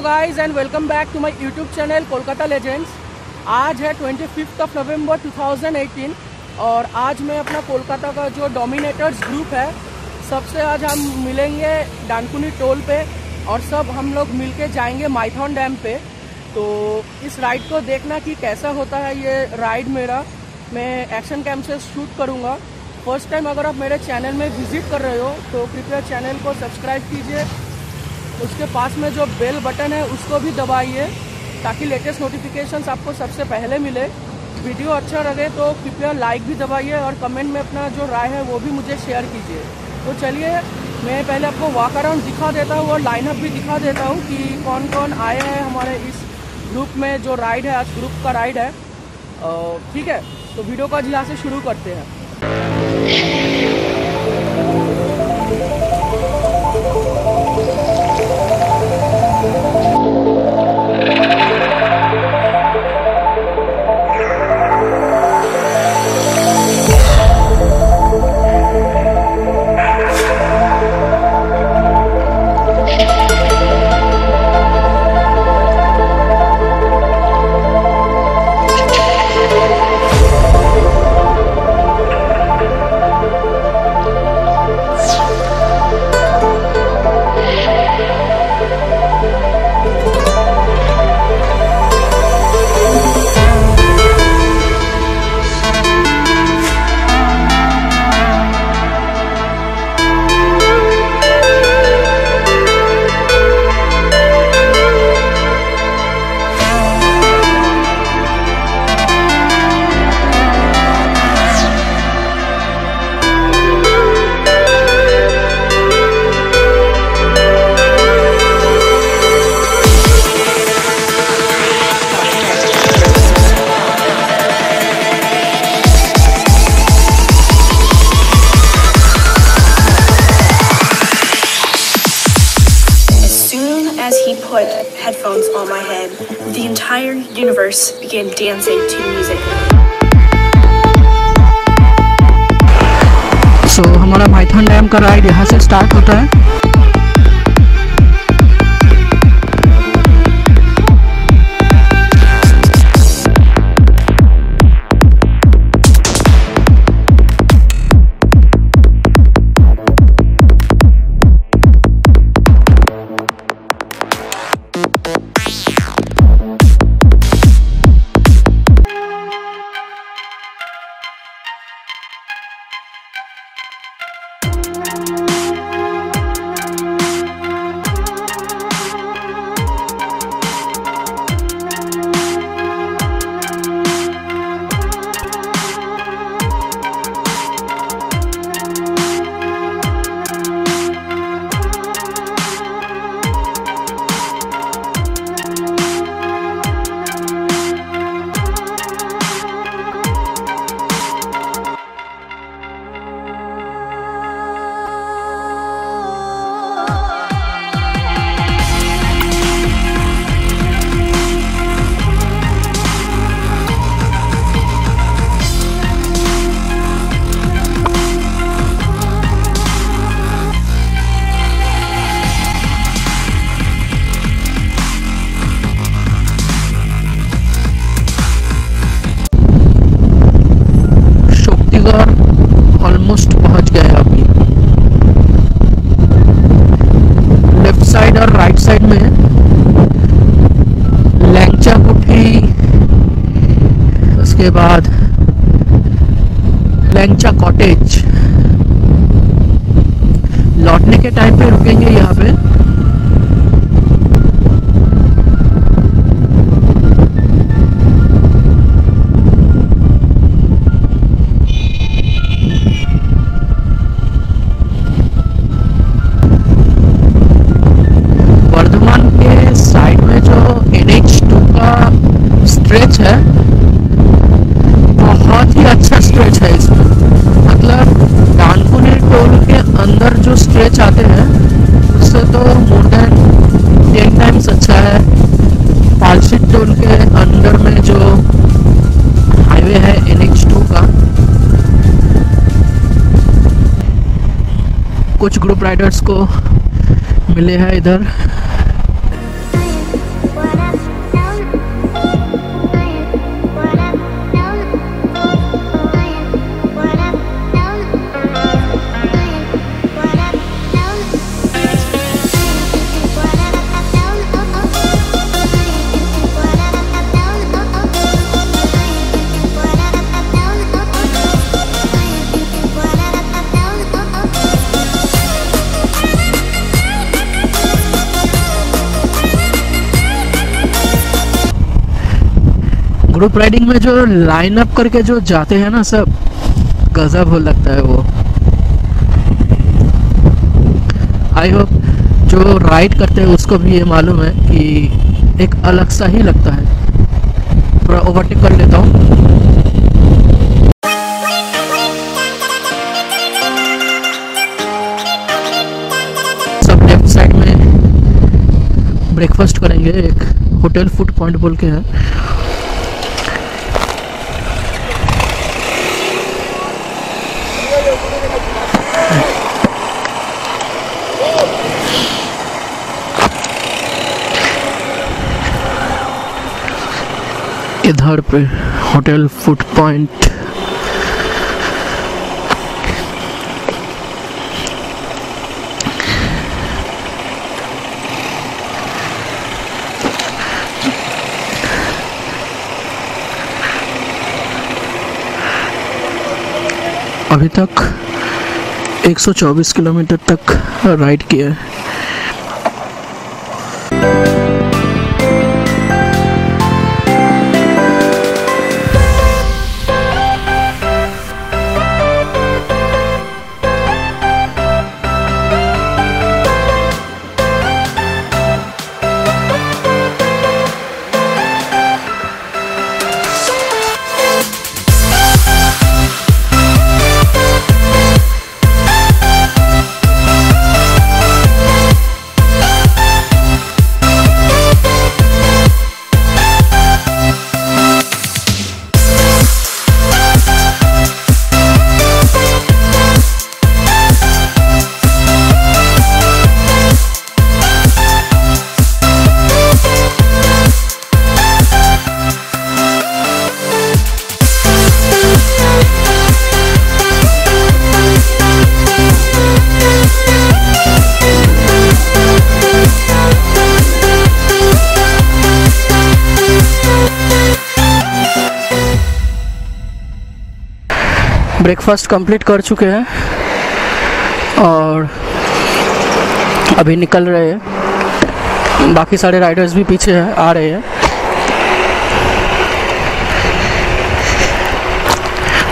Guys and welcome back to my YouTube channel Kolkata legends. आज है 25 नवंबर 2018 और आज मैं अपना कोलकाता का जो डोमिनेटर्स ग्रुप है सबसे आज हम मिलेंगे डानकुनी टोल पे और सब हम लोग मिलके जाएंगे माइथन डैम पे। तो इस राइड को देखना कि कैसा होता है ये राइड मेरा, मैं एक्शन कैम से शूट करूँगा। फर्स्ट टाइम अगर आप मेरे चैनल में विजिट कर रहे हो तो कृपया चैनल को सब्सक्राइब कीजिए, उसके पास में जो बेल बटन है उसको भी दबाइए ताकि लेटेस्ट नोटिफिकेशंस आपको सबसे पहले मिले। वीडियो अच्छा लगे तो कृपया लाइक भी दबाइए और कमेंट में अपना जो राय है वो भी मुझे शेयर कीजिए। तो चलिए मैं पहले आपको वॉक अराउंड दिखा देता हूँ और लाइनअप भी दिखा देता हूँ कि कौन कौन आए हैं हमारे इस ग्रुप में। जो राइड है आज ग्रुप का राइड है, ठीक है। तो वीडियो को आज यहाँ से शुरू करते हैं। Headphones on my head, the entire universe began dancing to music. So, हमारा माइथन डैम का राइड यहाँ से स्टार्ट होता है। ऑलमोस्ट पहुंच गए अभी। लेफ्ट साइड और राइट साइड में लैंगचा कुठी, उसके बाद लैंगचा कॉटेज। लौटने के टाइम पे रुकेंगे यहाँ पे। स्ट्रेच है, बहुत ही अच्छा स्ट्रेच है इसमें। मतलब डानकुनी टोल के अंदर जो स्ट्रेच आते हैं उससे तो मोर देन 10 टाइम्स अच्छा है। पालसी टोल के अंदर में जो हाईवे है NH2 का। कुछ ग्रुप राइडर्स को मिले हैं इधर। ग्रुप राइडिंग में जो लाइन अप करके जो जाते हैं ना सब, गजब हो लगता है वो। आई होप जो राइड करते हैं उसको भी ये मालूम है कि एक अलग सा ही लगता है। थोड़ा ओवरटेक कर लेता हूँ। सब लेफ्ट साइड में ब्रेकफास्ट करेंगे, एक होटल फूड पॉइंट बोल के है। इधर पे होटल फूड पॉइंट। अभी तक 124 किलोमीटर तक राइड किया है। ब्रेकफास्ट कंप्लीट कर चुके हैं और अभी निकल रहे हैं। बाकी सारे राइडर्स भी पीछे हैं, आ रहे हैं।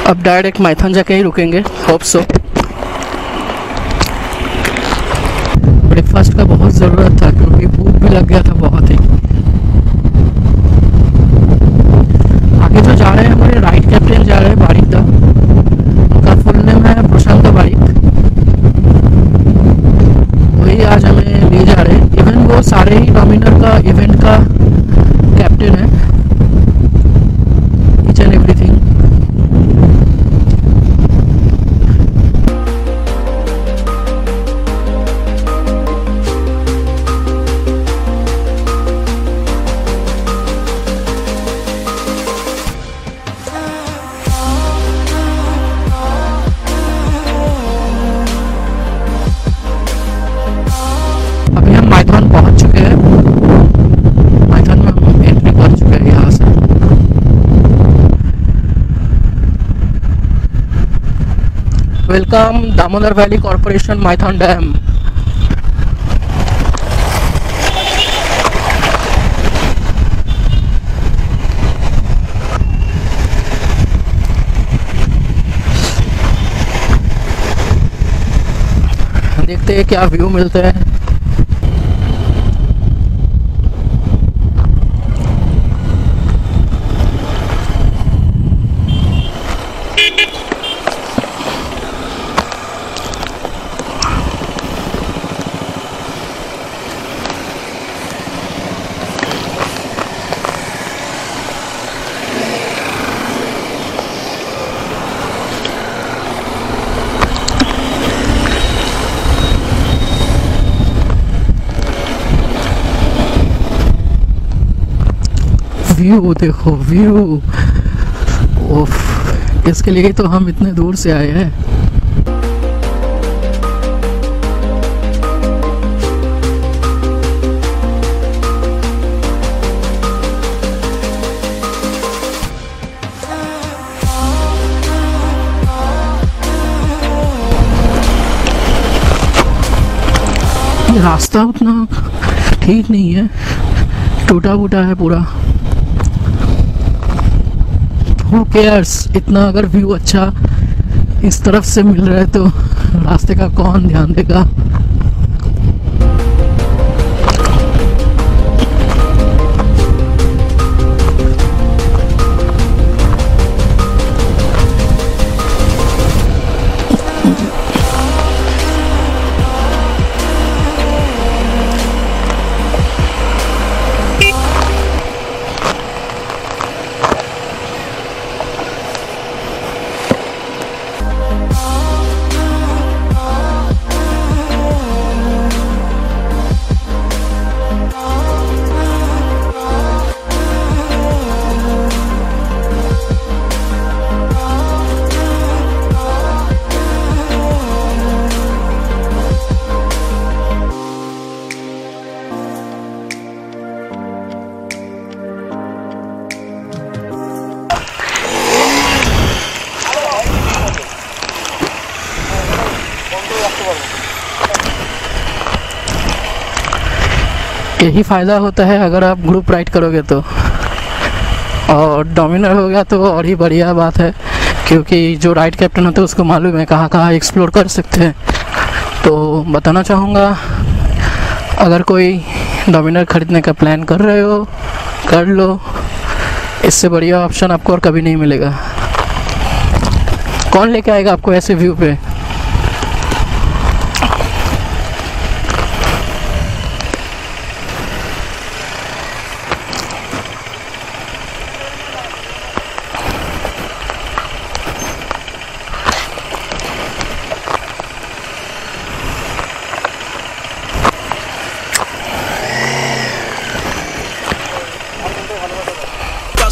अब डायरेक्ट माइथन जाके ही रुकेंगे, होप सो। ब्रेकफास्ट का बहुत ज़रूरत था क्योंकि भूख भी लग गया था बहुत ही। आगे जो जा रहे हैं हमारे राइड कैप्टन जा रहे हैं बारिक दा, उनका फुल नेम है प्रशांत बारिक। वही आज हमें ले जा रहे हैं। इवन वो सारे ही डोमिनर का इवेंट का कैप्टन है, ईच एंड एवरीथिंग। पहुंच चुके हैं माइथन में, हम एंट्री कर चुके हैं यहाँ से। Welcome Damodar valley corporation Maithan dam. देखते हैं क्या व्यू मिलते हैं। व्यू देखो, व्यू ओफ, इसके लिए तो हम इतने दूर से आए हैं। ये रास्ता उतना ठीक नहीं है, टूटा फूटा है पूरा। हु केयर्स, इतना अगर व्यू अच्छा इस तरफ से मिल रहा है तो रास्ते का कौन ध्यान देगा। यही फ़ायदा होता है अगर आप ग्रुप राइड करोगे तो, और डोमिनर हो गया तो और ही बढ़िया बात है, क्योंकि जो राइड कैप्टन होता है उसको मालूम है कहाँ कहाँ एक्सप्लोर कर सकते हैं। तो बताना चाहूँगा, अगर कोई डोमिनर ख़रीदने का प्लान कर रहे हो कर लो, इससे बढ़िया ऑप्शन आपको और कभी नहीं मिलेगा। कौन लेके आएगा आपको ऐसे व्यू पे।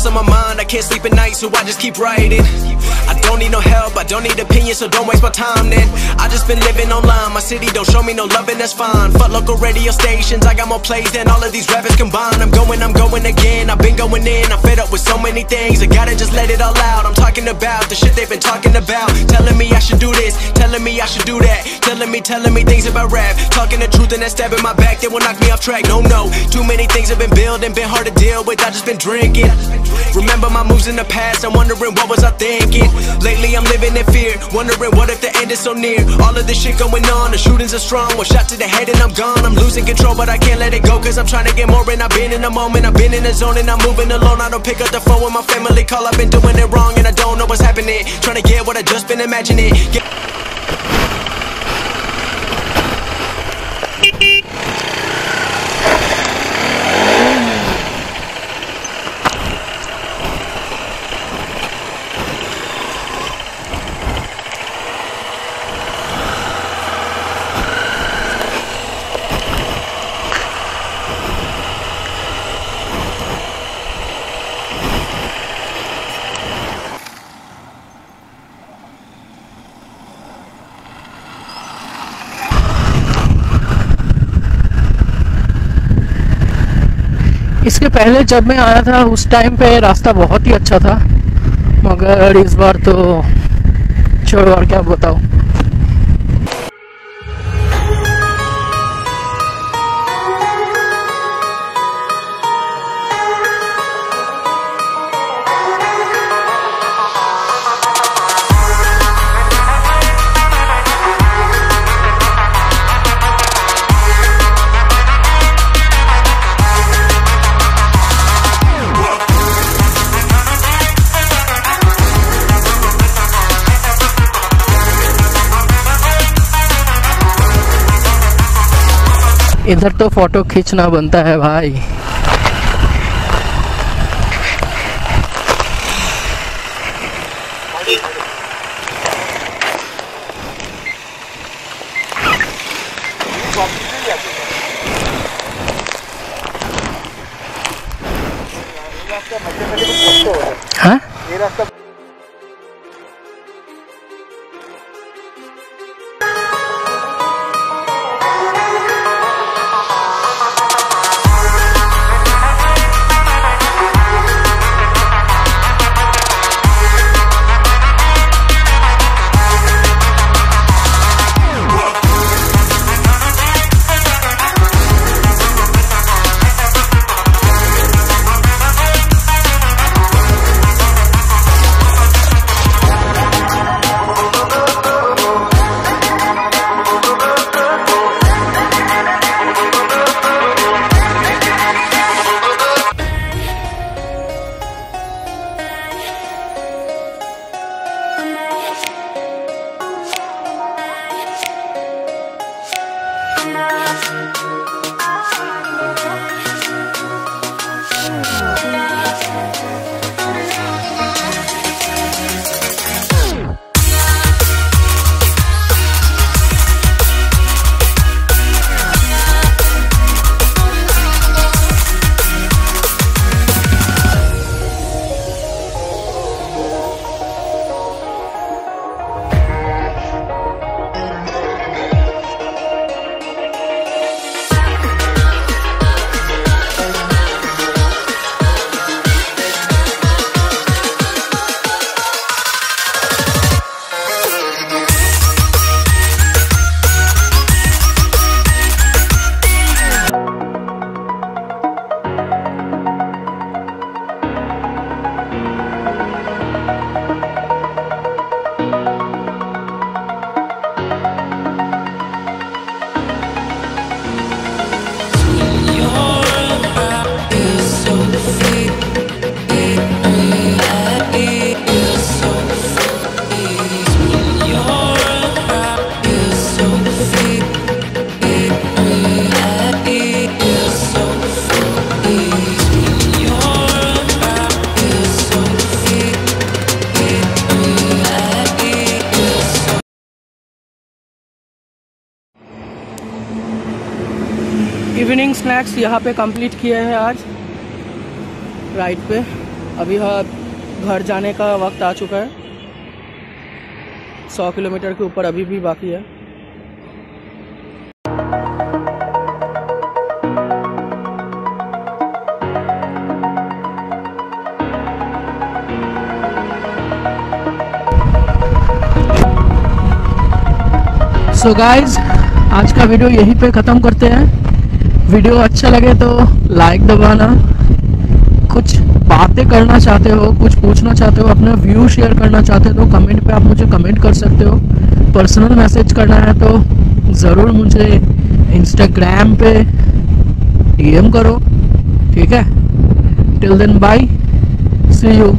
On my mind, I can't sleep at night, so I just keep writing. I don't need no help, I don't need opinions, so don't waste my time then. I just been living online, my city don't show me no love and that's fine. Fuck local radio stations, I got more plays than all of these rappers combined. I'm going again, I've been going in, I'm fed up with so many things, I gotta just let it all out. I'm talking about the shit they've been talking about, telling me I should do this, telling me I should do that, telling me things about rap, talking the truth and that stab in my back, they will knock me off track. No, too many things have been building, been hard to deal with, I just been drinking. Remember my moves in the past, I'm wondering what was I thinking. Lately I'm living in fear, wondering what if the end is so near. All of this shit going on, the shootings are strong, one shot to the head and I'm gone. I'm losing control but I can't let it go, cause I'm trying to get more. And I've been in the moment, I've been in the zone, and I'm moving alone. I don't pick up the phone when my family call, I've been doing it wrong and I don't know what's happening. Trying to get what I just been imagining. इसके पहले जब मैं आया था उस time पे रास्ता बहुत ही अच्छा था, मगर इस बार तो छोड़ो, और क्या बताऊं। इधर तो फोटो खींचना बनता है भाई। हाँ? इवनिंग स्नैक्स यहाँ पे कंप्लीट किए हैं आज राइड पे। अभी घर जाने का वक्त आ चुका है। 100 किलोमीटर के ऊपर अभी भी बाकी है। सो गाइज, आज का वीडियो यहीं पे ख़त्म करते हैं। वीडियो अच्छा लगे तो लाइक दबाना, कुछ बातें करना चाहते हो, कुछ पूछना चाहते हो, अपना व्यू शेयर करना चाहते हो तो कमेंट पे आप मुझे कमेंट कर सकते हो। पर्सनल मैसेज करना है तो ज़रूर मुझे इंस्टाग्राम पे डीएम करो, ठीक है। Till then bye, see you.